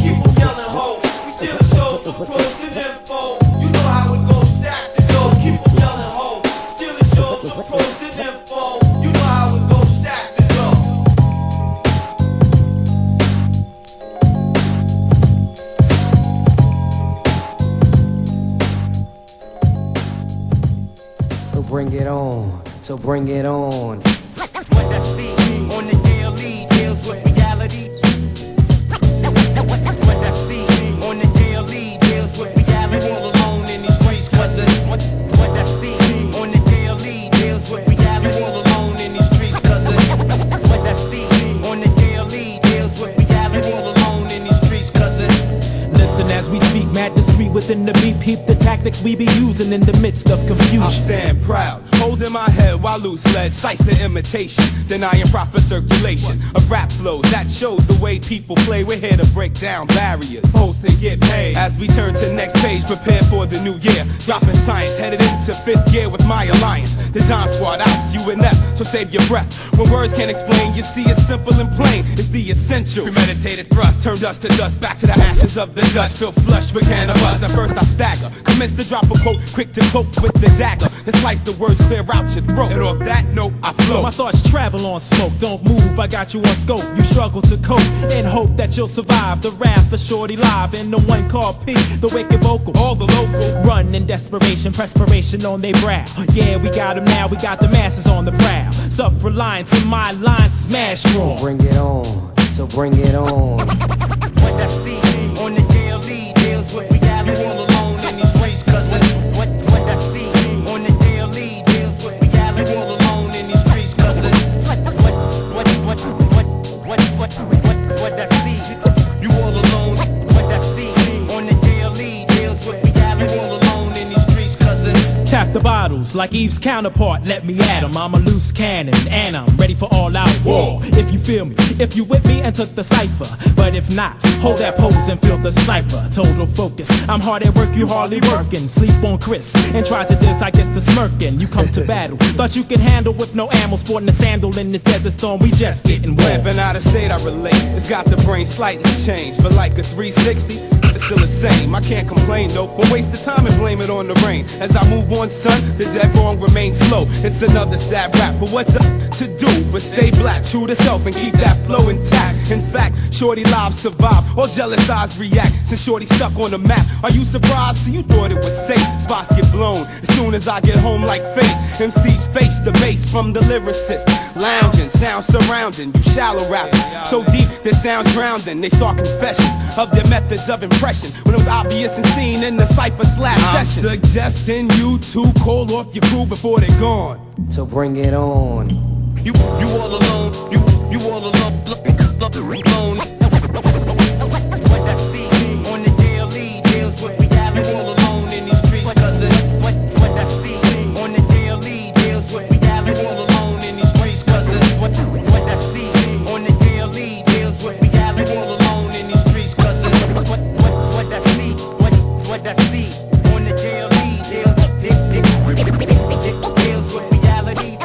Keep on yelling, ho. We still shows from pros to info. You know how it goes, stack the dough. Keep on yelling, ho. Still shows from pros to info. You know how it goes, stack the dough. So bring it on, so bring it on. What I see on the daily deals with reality. What I see on the daily deals with reality. You all alone in these streets, cousin. What I see on the daily deals with reality. You all alone in these streets, cousin. What I see on the daily deals with reality. You all alone in these streets, cousin. Listen as we speak, mad discreet within the beat. Peep the tactics we be using in the midst of confusion. I stand proud, holding my head while loose lead cites the imitation, denying proper circulation of rap flows that shows the way people play. We're here to break down barriers, host and get paid. As we turn to next page, prepare for the new year. Dropping science, headed into 5th gear with my alliance. The Dime Squad, Alps, UNF, so save your breath. When words can't explain, you see it's simple and plain. It's the essential, premeditated thrust. Turn dust to dust, back to the ashes of the dust. Feel flush with cannabis. At first I stagger, commence to drop a quote, quick to cope with the dagger. Then slice the words, clear out your throat. And off that note, I flow. My thoughts travel on smoke, don't move, I got you on scope. You struggle to cope, in hope that you'll survive the wrath of Shorty live. And the one called P, the wicked vocal, all the local. Run in desperation, perspiration on they brow. Yeah, we got them now, we got the masses on the prowl. Self-reliance in my line, smash raw. Bring it on, so bring it on. What I see on the daily deals with reality. You all alone in these streets, cousin. What I see on the daily deals with reality. You all alone in these streets, cousin. What I see, you all alone. What I see on the daily deals with reality. You all alone in these streets, cousin. Tap the bottles like Eve's counterpart, let me at 'em. I'm a loose cannon and I'm ready for all out war. If you feel me, if you with me and took the cipher. But if not, hold that pose and feel the sniper. Total focus, I'm hard at work, you hardly working. Sleep on Chris and try to diss, I guess the smirking. You come to battle, thought you could handle with no ammo. Sporting a sandal in this desert storm, we just getting wet. Lamping out of state, I relate. It's got the brain slightly changed, but like a 360, it's still the same. I can't complain though, but waste the time and blame it on the rain. As I move on, son, the dead wrong remains slow. It's another sad rap, but what's up to do but stay black, true to self, and keep that flow intact. In fact, Shorty lives survive, all jealous eyes react. Since Shorty stuck on the map, are you surprised? So you thought it was safe. Spots get blown as soon as I get home like fate. MCs face the bass from the lyricist. Lounging, sound surrounding, you shallow rappers. So deep, their sounds drowning. They start confessions of their methods of impression when it was obvious and seen in the cypher / session. I'm suggesting you two call off your crew before they're gone. So bring it on. You all alone, you all alone, alone. What that speed on the daily deals with reality. You all alone in these streets, cousin. What that speed on the daily deals with reality. You all alone in these streets, cousin. What that speed on the daily deals with reality. You all alone in these streets, cousin. What that speed, what that speed on the daily deals with reality.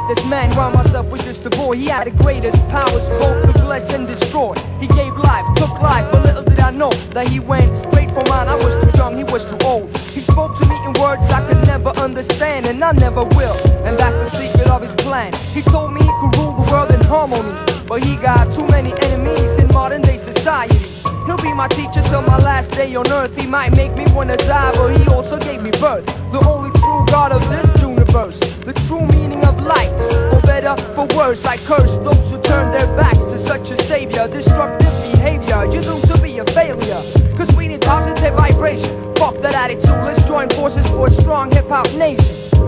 This man round myself was just a boy. He had the greatest powers, both to bless and destroy. He gave life, took life, but little did I know that he went straight for mine. I was too young, he was too old. He spoke to me in words I could never understand, and I never will. And that's the secret of his plan. He told me he could rule the world in harmony, but he got too many enemies in modern day society. He'll be my teacher till my last day on earth. He might make me wanna die, but he also gave me birth. The only true God of this universe, the true meaning of life. For better, for worse, I curse those who turn their backs to such a savior. Destructive behavior, you doomed to be a failure. Cause we need positive vibration. Fuck that attitude, let's join forces for a strong hip-hop nation.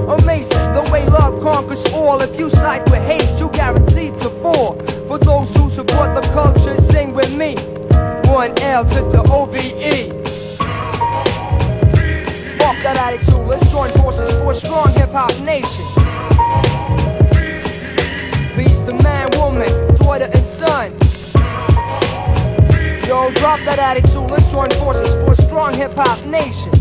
Amazing, the way love conquers all. If you side with hate, you guaranteed to fall. For those who support the culture, sing with me. 1L to the OVE. Fuck that attitude, let's join forces for a strong hip-hop nation. Peace to man, woman, daughter and son. Yo, drop that attitude, let's join forces for a strong hip-hop nation.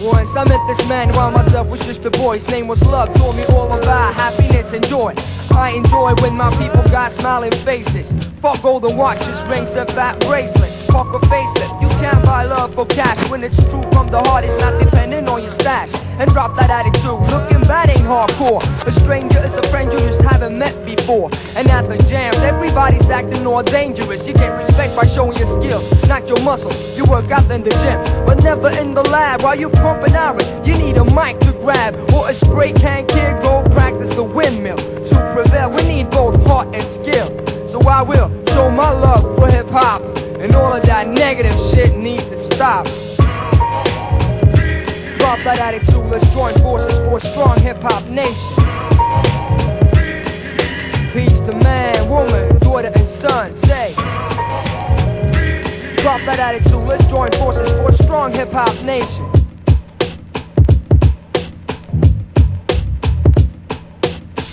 Once I met this man around myself was just a boy. His name was Love, told me all about happiness and joy. I enjoy when my people got smiling faces. Fuck golden watches, rings and fat bracelets. Fuck a facelift, you can't buy love for cash. When it's true from the heart, it's not dependent on your stash. And drop that attitude, looking bad ain't hardcore. A stranger is a friend you just haven't met before. And at the jams, everybody's acting all dangerous. You get respect by showing your skills, not your muscles. You work out in the gym, but never in the lab. While you pumping iron, you need a mic to grab. Or a spray can kid, go practice the windmill. To prevail, we need both heart and skill. So I will show my love for hip-hop. And all of that negative shit needs to stop. Drop that attitude, let's join forces for a strong hip-hop nation. Peace to man, woman, daughter and son, say. Drop that attitude, let's join forces for a strong hip-hop nation.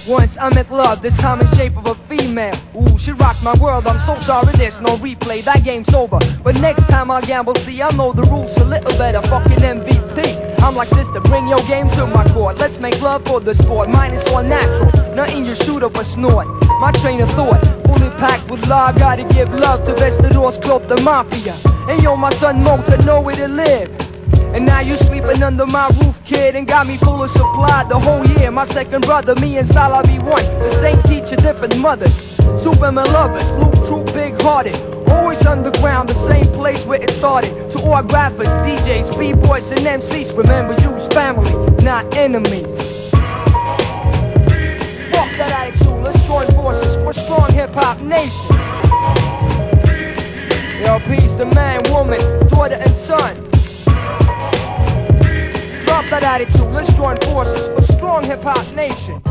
Once I met love, this time in shape of a female. Ooh, she rocked my world, I'm so sorry there's no replay, that game's over. But next time I gamble, see, I know the rules a little better, fucking MVP. I'm like, sister, bring your game to my court. Let's make love for the sport, mine is all natural. Nothing you shoot up or snort. My train of thought, fully packed with love. Gotta give love to Vestadors, Clot, the Mafia. And yo, my son Mo, to know where to live. And now you sleeping under my roof, kid, and got me full of supply the whole year. My second brother, me and Salah be one. The same teacher, different mothers. Superman lovers, Looptroop, big-hearted. Always underground, the same place where it started. To all rappers, DJs, B-boys, and MCs, remember you's family, not enemies. Fuck that attitude, let's join forces for a strong hip-hop nation. Yo, peace to man, woman, daughter, and son. Drop that attitude, let's join forces for a strong hip-hop nation.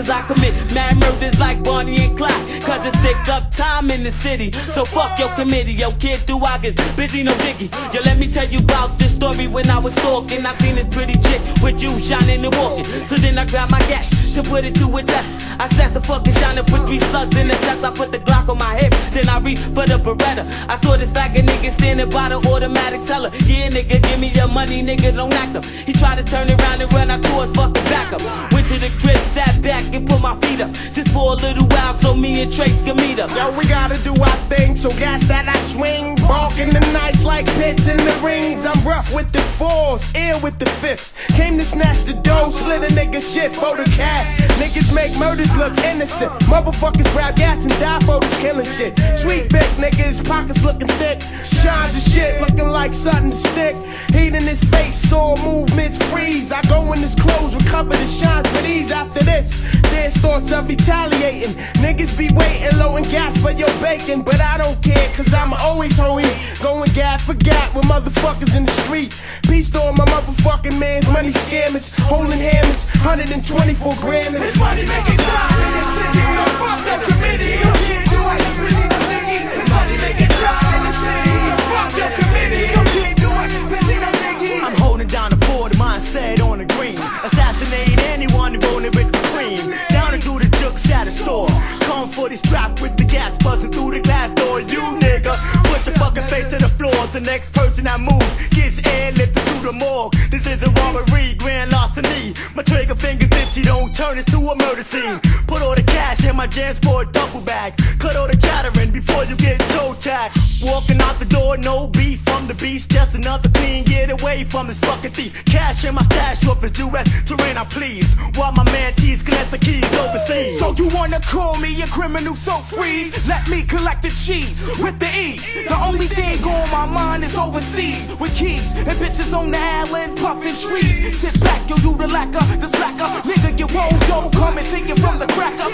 cause I commit mad murders like Bonnie and Clyde. Cause it's thick up time in the city. So fuck your committee, yo kid do I get busy, no diggy. Yo, let me tell you about this story when I was stalking. I seen this pretty chick with you shining and walking. So then I grabbed my gat to put it to a test. I snatched the fucking shine and put 3 slugs in the chest. I put the Glock on my hip, then I reach for the Beretta. I saw this faggot nigga standing by the automatic teller. Yeah, nigga, give me your money, nigga, don't act up. He tried to turn around and run out to his fucking back up. Went to the crib, sat back and put my feet up. Just for a little while so me and Trace can meet up. Yo, we gotta do our thing, so gas that I swing. Barking the nights like pits in the rings. I'm rough with the 4s, ill with the 5s. Came to snatch the dough, split a nigga shit for the cash. Niggas make murders look innocent. Motherfuckers grab gats and die for this killing shit. Sweet Vic niggas, pockets looking thick. Shines of shit looking like something to stick. Heat in his face, sore movements freeze. I go in his clothes, recover the shines with ease. After this, there's thoughts of retaliating. Niggas be waiting low and gas for your bacon. But I don't care, cause I'm always hoeing. Going gap for gap with motherfuckers in the street. Peace to all my motherfucking mans, money scammers, holding hammers, 124 grammars. It's money making time in the city, so fuck the committee. You can't do it, it's busy, no digging. It's money making time in the city, so fuck the committee. You can't do it, it's busy, no digging. I'm holding down the fort, mindset on the green. Assassinate anyone rolling with the cream. Down to do the jokes at the store. Come for this trap with the gas buzzing through the glass door. You nigga, put your fucking face to the floor. The next person that moves gets airlifted to the morgue. This is a robbery, grand larceny. My trigger fingers itchy, don't turn it to a murder scene. Put all the cash in my JanSport duffel bag. Cut all the chattering before you get toe tagged. Walking out the door, no beef from the beast. Just another clean getaway from this fucking thief. Cash in my stash off the US terrain, I'm pleased. While my man T's collect the keys overseas. So you wanna call me a criminal, so freeze. Let me collect the cheese with the ease. The only thing on my mind is overseas. With keys and bitches on the island puffin' trees. Sit back, yo, you the lacquer, the slacker. Nigga, you won't, don't come and take it from the cracker.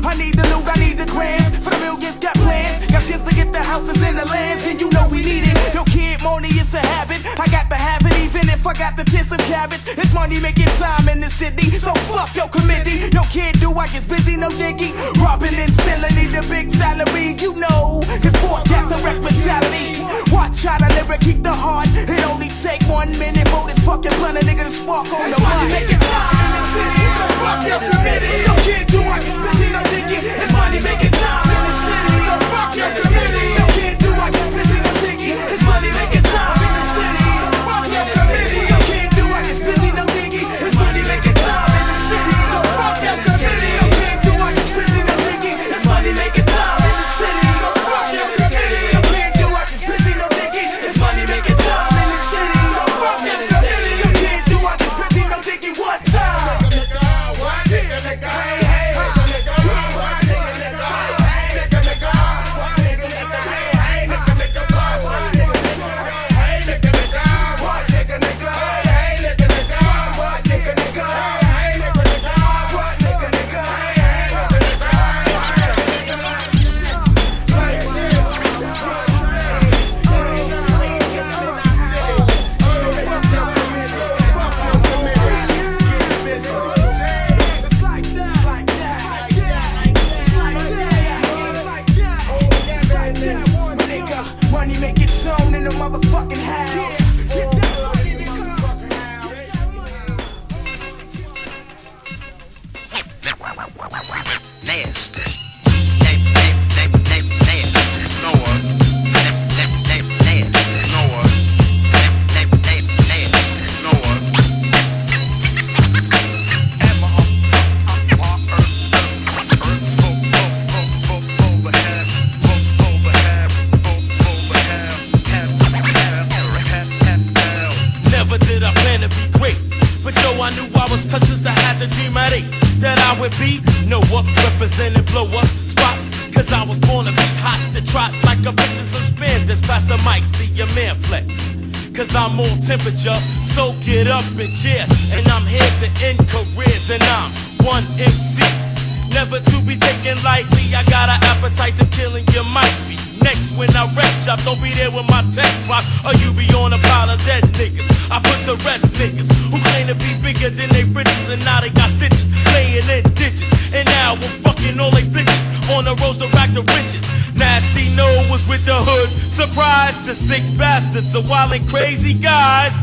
I need the loot, I need the grams. For the millions, got plans. Got skills to get the houses and the lands. And you know we need it. Yo, kid, money is a habit. I got the habit, even if I got the tits of cabbage. It's money making time in the city. So fuck your committee. Yo, kid, do I get busy, no diggy. Robbing and stealing, need a big salary. You know, can forecast the wreck mentality. Watch how the lyric keep the heart. It only take 1 minute for this fucking blunt a nigga to spark on the money mic. making time in the city, so fuck your committee. Yo, kid, do I get busy, no diggy. It's money making time in the city, so fuck your committee. Yo, kid, do I get busy, no diggy. It's money making time in the city, so fuck your committee. Yo, kid, do I get busy, no diggy. It's money making time in the city, so fuck your committee. Yo, kid, do I get busy, no diggy. It's money making time in the city, so fuck your committee. Yo, kid, do I get busy, no diggy. It's money making time in the city, so fuck your committee. Yo, kid, do I get busy, no diggy. What time? Money make it tone in the motherfucking house. Nasty. I knew I was touched since I had the dream at 8 that I would be Noah, representing blow up spots. Cause I was born to be hot to trot like a bitch in some spin that's past the mic, see your man flex. Cause I'm more temperature, so get up and cheer. And I'm here to end careers, and I'm one MC. Never to be taken lightly, I got an appetite to killing you might be. next when I wreck shop. Don't be there with my tech box, or you be on a pile of dead niggas. I put to rest niggas who claim to be bigger than they riches, and now they got stitches laying in ditches. And now we're fucking all they bitches on the roads to rack the riches. Nasty No was with the hood, surprised the sick bastards, a wild and crazy guys.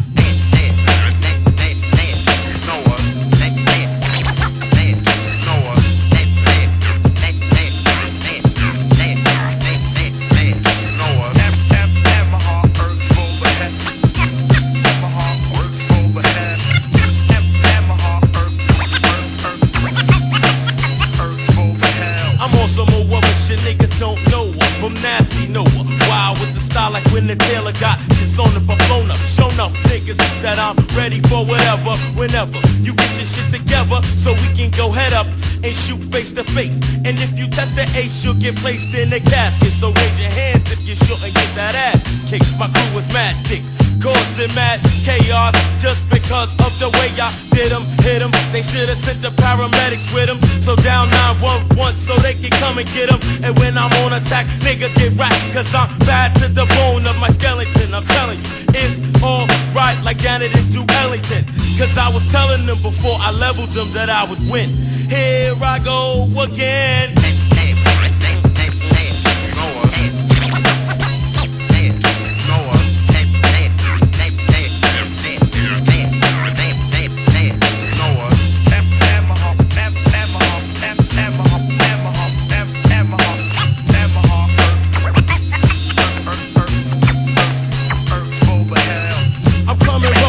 Niggas don't know her from Nasty Noah. Wild with the style like when the tailor got shit on up, blown up. Shown up niggas that I'm ready for whatever, whenever you get your shit together, so we can go head up and shoot face to face. And if you test the ace, you'll get placed in a casket. So raise your hands if you shouldn't get that ass kicked. My crew is mad dick, causing mad chaos just because of the way I did them, hit them. They should have sent the paramedics with them. So down 911 so they can come and get them. And when I'm on attack, niggas get racked, cause I'm bad to the bone of my skeleton. I'm telling you, it's alright like Janet and Duke Ellington. Cause I was telling them before I leveled them that I would win. Here I go again.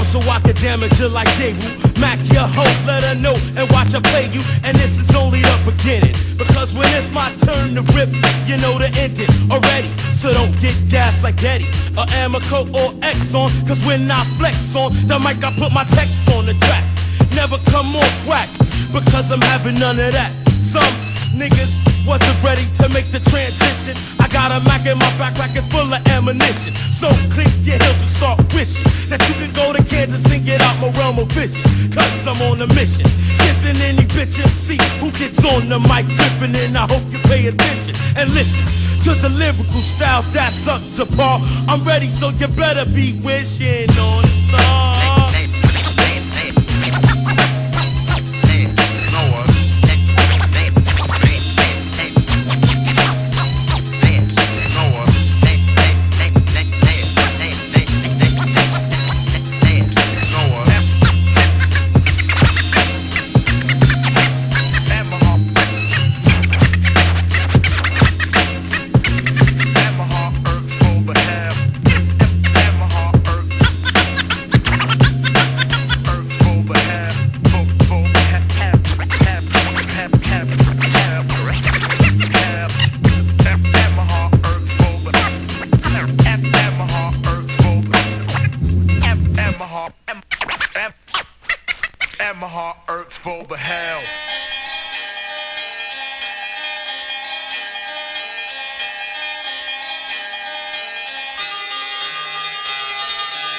So I can damage you like J-Woo. Mac your hoe, let her know and watch her play you. And this is only the beginning, because when it's my turn to rip, you know the ending already. So don't get gassed like Eddie or Amico or Exxon, cause when I flex on the mic I put my text on the track. Never come off whack, because I'm having none of that. Some niggas wasn't ready to make the transition. I got a Mac in my backpack, it's full of ammunition. So click your heels and start wishing that you can go to Kansas and get out my realm of vision. Cause I'm on a mission, kissing any bitch MC who gets on the mic ripping. And I hope you pay attention and listen to the lyrical style that's up to par. I'm ready, so you better be wishing on a star.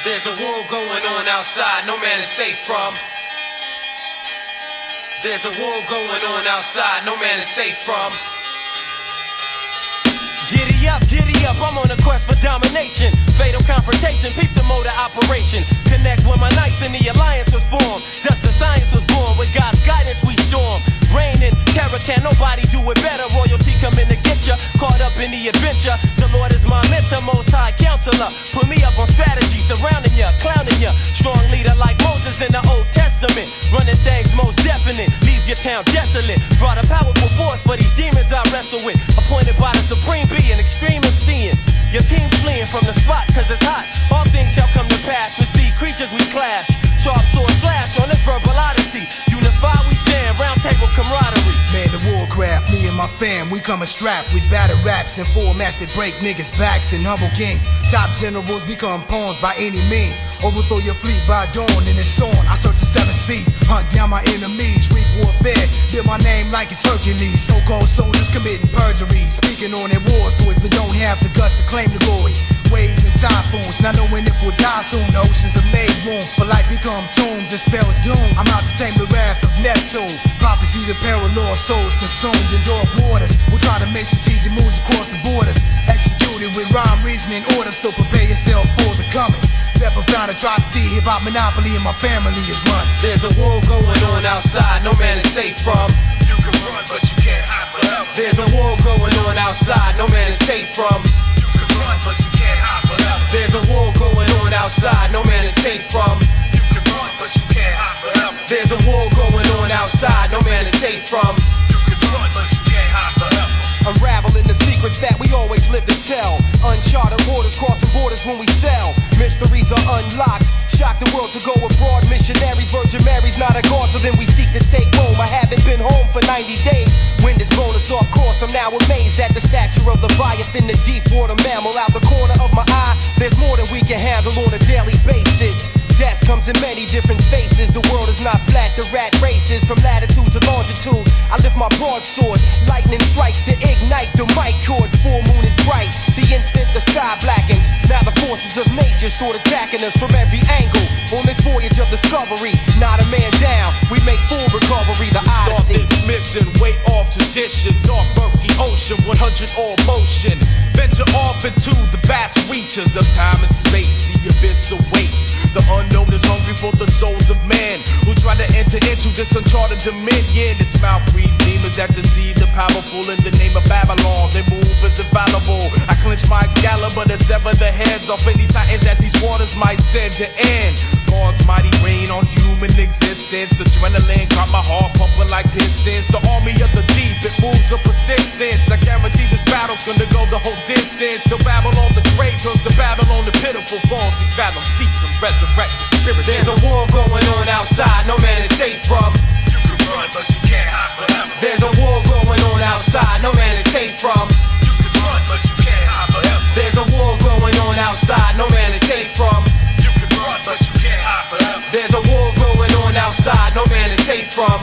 There's a war going on outside, no man is safe from. There's a war going on outside, no man is safe from. Giddy up, I'm on a quest for domination. Fatal confrontation, peep the mode of operation. Connect when my knights in the alliance was formed. Thus the science was born, with God's guidance we storm. Reign in terror, can nobody do it better. Royalty coming to get ya, caught up in the adventure. The Lord is my mentor, most high counselor. Put me up on strategy, surrounding ya, clowning ya. Strong leader like Moses in the Old Testament. Running things most definite, leave your town desolate. Brought a powerful force for these demons I wrestle with. Appointed by the Supreme Being, extreme obscene. Your team's fleeing from the spot cause it's hot. All things shall come to pass, we see creatures we clash. Sharp sword slash on this verbal odyssey. Unify we stand, round table camaraderie. Man, the warcraft, me and my fam, we coming strapped with battle raps and formats that break niggas' backs and humble kings. Top generals become pawns by any means. Overthrow your fleet by dawn and it's on. I search the 7 seas, hunt down my enemies, reap warfare, build my name like it's Hercules. So-called soldiers committing perjury, speaking on their war stories, but don't have the guts to claim the glory. Waves and typhoons, not knowing if we'll die soon. The oceans are made room for life become tombs and spells doom. I'm out to tame the wrath of Neptune. Prophecies of peril, lost souls consumed in dark waters. We'll try to make strategic moves across the borders. Execute executed with rhyme, reason, and order, so prepare yourself for the coming. Never found atrocity, hip-hop monopoly, and my family is running. There's a war going on outside, no man is safe from. You can run, but you can't hide forever. There's a war going on outside, no man is safe from. You can run, but you can't hide forever. There's a war going on outside, no man is safe from. You can run, but you can't hide forever. There's a war going on outside, no man is safe from. You can run, but you can't hide forever. Unraveling the secrets that we always live to tell. Uncharted waters, crossing borders when we sell. Mysteries are unlocked. Shock the world to go abroad. Missionaries, Virgin Mary's not a god, so then we seek to take home. I haven't been home for 90 days. Wind is blowing us off course. I'm now amazed at the stature of the Leviathan, the deep water mammal. Out the corner of my eye, there's more than we can handle on a daily basis. Death comes in many different faces. The world is not flat, the rat races from latitude to longitude. I lift my broadsword, lightning strikes to ignite the mic cord. Full moon is bright, the instant the sky blackens. Now the forces of nature start attacking us from every angle. On this voyage of discovery, not a man down, we make full recovery. The Odyssey. Start this mission, way off tradition. Dark murky ocean, 100 all motion. Venture off into the vast reaches of time and space. The abyss awaits. The unknown is hungry for the souls of man who try to enter into this uncharted dominion. Its mouth breathes demons that deceive the powerful in the name of Babylon. Their move is infallible. I clench my Excalibur to sever the heads off any titans that these waters might send to end. God's mighty reign on human existence. Adrenaline got my heart pumping like pistons. The army of the deep, it moves of persistence. I guarantee this battle's gonna go the whole distance. Till Babylon the great turns to Babylon the pitiful falls. These fathoms deep and resurrect the spirit. There's a war going on outside, no man is safe from. You can run, but you can't hide forever. There's a war going on outside, no man is safe from. You can run, but you can't hide forever. There's a war going on outside, no man is safe from. You can run, but you can't hide forever. There's a war going on outside, no man is safe from.